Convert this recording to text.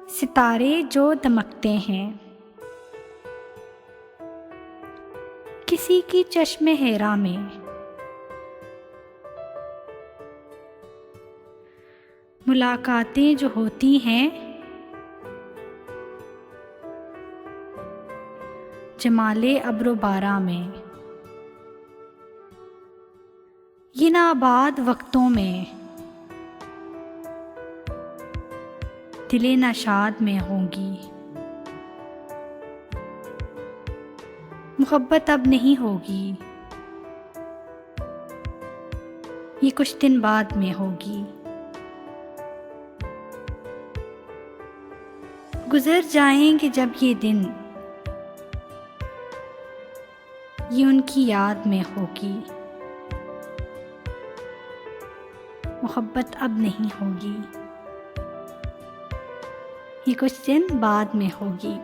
सितारे जो दमकते हैं, किसी की चश्मे हेरा में। मुलाकातें जो होती हैं, जमाले अब्रो बारा में। ये नाबाद वक्तों में दिले नशाद में होंगी। मोहब्बत अब नहीं होगी, ये कुछ दिन बाद में होगी। गुजर जाएंगे जब ये दिन, ये उनकी याद में होगी। मोहब्बत अब नहीं होगी, ये कुछ दिन बाद में होगी।